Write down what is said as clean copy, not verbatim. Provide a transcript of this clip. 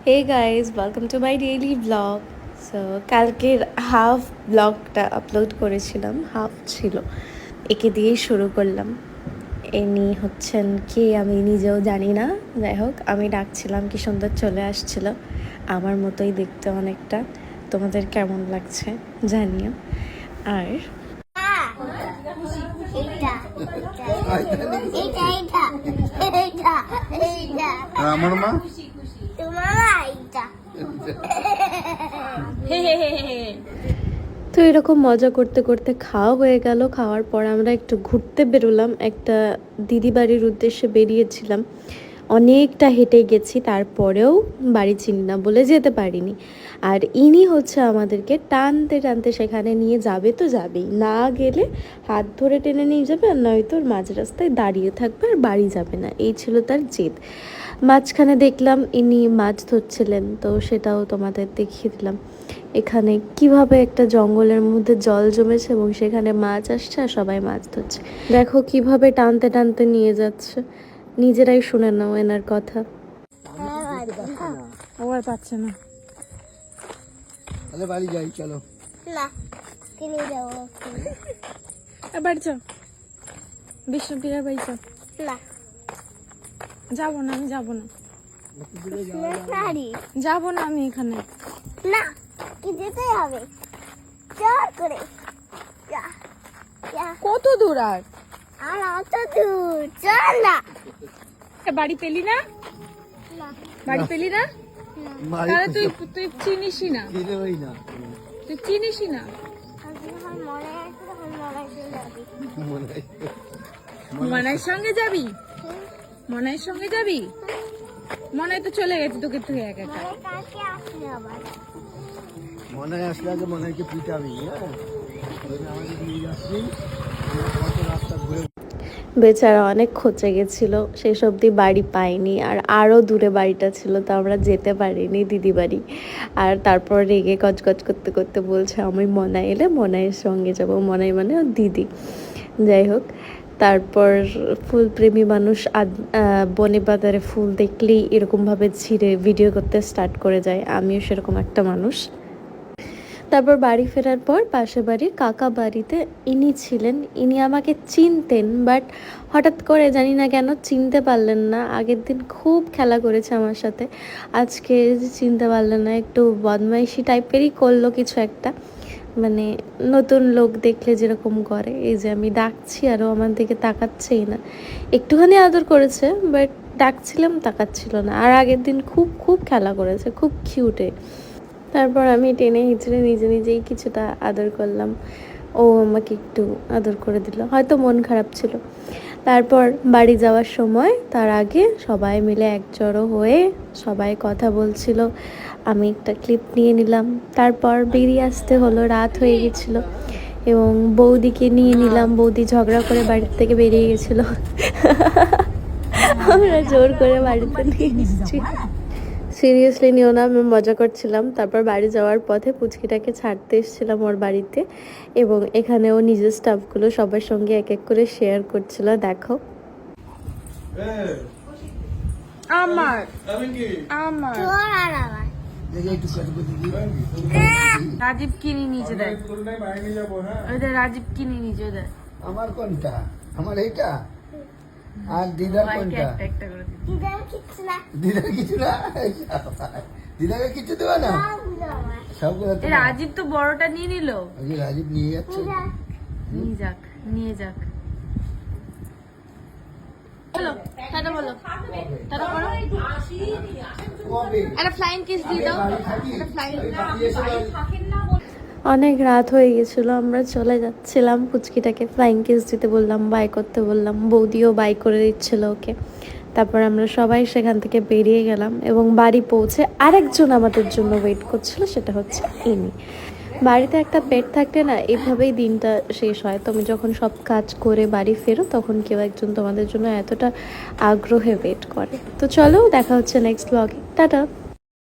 Hey guys welcome to my daily vlog. So কালকের half ব্লগটা upload করেছিলাম, half ছিল, একে দিয়েই শুরু করলাম। এনি হচ্ছেন কে আমি নিজেও জানি না, যাই হোক আমি ডাকছিলাম, কি সুন্দর চলে আসছিল, আমার মতোই দেখতে অনেকটা। তোমাদের কেমন লাগছে জানিও। আর আমার মা তো এরকম মজা করতে করতে খাওয়া হয়ে গেল। খাওয়ার পর আমরা একটু ঘুরতে বেরোলাম, একটা দিদি বাড়ির উদ্দেশ্যে বেরিয়েছিলাম। অনেকটা হেঁটে গেছি, তারপরেও বাড়ি চিনি না বলে যেতে পারিনি। আর ইনি হচ্ছে আমাদেরকে টানতে টানতে সেখানে নিয়ে যাবে, তো যাবেই, না গেলে হাত ধরে টেনে নিয়ে যাবে, আর নয়তো মাঝ রাস্তায় দাঁড়িয়ে থাকবে আর বাড়ি যাবে না, এই ছিল তার জেদ। মাঝখানে দেখলাম ইনি মাছ ধরছিলেন, তো সেটাও তোমাদের দেখিয়ে দিলাম। এখানে কিভাবে একটা জঙ্গলের মধ্যে জল জমেছে এবং সেখানে মাছ আসছে আর সবাই মাছ ধরছে। দেখো কিভাবে টানতে টানতে নিয়ে যাচ্ছে, নিজেরাই শুনে নাও এনার কথা। ও আর পাচ্ছে না। তাহলে বাড়ি যাই, চলো। না কিনে যাবো বাড়ি চল, বিষ্ণুপ্রিয়ার বাড়ি চল। না যাবো না, আমি যাবো না, নারী যাবো না আমি এখানে। না কি যেতে হবে চল করে যা যা কত দূর আর? আর অত দূর চল না বাড়ি পেলি না? না বাড়ি পেলি না? বাড়ি তাহলে তুই চিনিসই না, ফিরে হই না, তুই চিনিসই না। আমার মনে আছে তখন মনে চলে যাবি মনে হয়। মনাইয়ের সঙ্গে যাবি? মনাইয়ের সঙ্গে যাবি? মনাই তো চলে গেছে তোকে তুই একা একা। মনে কালকে আসলে আবার মনে হয় আসলে আগে মনে হয় কি পিটাবি, হ্যাঁ আমাদের নিয়ে যাচ্ছি, কত রাস্তা ঘুরে। বেচারা অনেক খচে গেছিল, শেষ অবধি বাড়ি পাইনি, আর আরও দূরে বাড়িটা ছিল, তো আমরা যেতে পারিনি দিদি বাড়ি। আর তারপর রেগে কচকচ করতে করতে বলছে আমি মনাই এলে মনাইয়ের সঙ্গে যাব, মনাই মানে ওর দিদি। যাই হোক, তারপর ফুলপ্রেমী মানুষ বনে বাজারে ফুল দেখলেই এরকমভাবে ছিঁড়ে ভিডিও করতে স্টার্ট করে যায়, আমিও সেরকম একটা মানুষ। তারপর বাড়ি ফেরার পর পাশে বাড়ির কাকা বাড়িতে ইনি ছিলেন, ইনি আমাকে চিনতেন, বাট হঠাৎ করে জানি না কেন চিনতে পারলেন না। আগের দিন খুব খেলা করেছে আমার সাথে, আজকে চিনতে পারলেন না, একটু বদমাইশি টাইপেরই করলো কিছু একটা, মানে নতুন লোক দেখলে যেরকম করে। এই যে আমি ডাকছি আরও আমার দিকে তাকাচ্ছেই না, একটুখানি আদর করেছে বাট ডাকছিলাম তাকাচ্ছিল না। আর আগের দিন খুব খুব খেলা করেছে, খুব কিউটে। তারপর আমি টেনে হিঁচড়ে নিজে নিজেই কিছুটা আদর করলাম, ও আমাকে একটু আদর করে দিল, হয়তো মন খারাপ ছিল। তারপর বাড়ি যাওয়ার সময় তার আগে সবাই মিলে একজড়ো হয়ে সবাই কথা বলছিল, আমি একটা ক্লিপ নিয়ে নিলাম। তারপর বেরিয়ে আসতে হলো, রাত হয়ে গেছিলো এবং বৌদিকে নিয়ে নিলাম। বৌদি ঝগড়া করে বাড়ির থেকে বেরিয়ে গেছিলো, আমরা জোর করে বাড়িতে নিয়ে এসেছি। সিরিয়াসলি নিও না, আমি মজা করছিলাম। তারপর বাড়ি যাওয়ার পথে পুচকিটাকে ছাড়তে এসেছিলাম ওর বাড়িতে, এবং এখানে ও নিজের স্টাফগুলো সবার সঙ্গে এক এক করে শেয়ার করছিল। দেখো আমার আমার তোর আর আমার রাজীব কিনে নিচে দেয়, ওইটা রাজীব কিনে নিচে দেয়। আমার কোনটা? আমার এইটা। আর দিদার কোনটা? একটা একটা করে দিই। দিদার কিচ্ছু না দিদার কিছু না, দিদাকে কিছু দেবা না, সবগুলো আমার সবগুলো এ রাজীব তো বড়টা নিয়ে নিল। ওই যে রাজীব নিয়ে যাচ্ছে। নিয়ে যাক, নিয়ে যাক। বলো টাটা, বলো টাটা করো, কবে? একটা ফ্লাইং কিস দিয়ে দাও, বাড়ি থাকি? একটা ফ্লাইং। বাড়ি এসে বাড়ি- অনেক রাত হয়ে গেছিলো, আমরা চলে যাচ্ছিলাম। পুচকিটাকে ফ্লাইং কিস দিতে বললাম, বাই করতে বললাম, বৌদিও বাই করে দিচ্ছিল ওকে। তারপর আমরা সবাই সেখান থেকে বেরিয়ে গেলাম এবং বাড়ি পৌঁছে আরেকজন আমাদের জন্য ওয়েট করছিল, সেটা হচ্ছে ইনি। বাড়িতে একটা পেট থাকলে না এভাবেই দিনটা শেষ হয়, তুমি যখন সব কাজ করে বাড়ি ফেরো তখন কেউ একজন তোমাদের জন্য এতটা আগ্রহে ওয়েট করে। তো চলো, দেখা হচ্ছে নেক্সট ব্লগে, টাটা।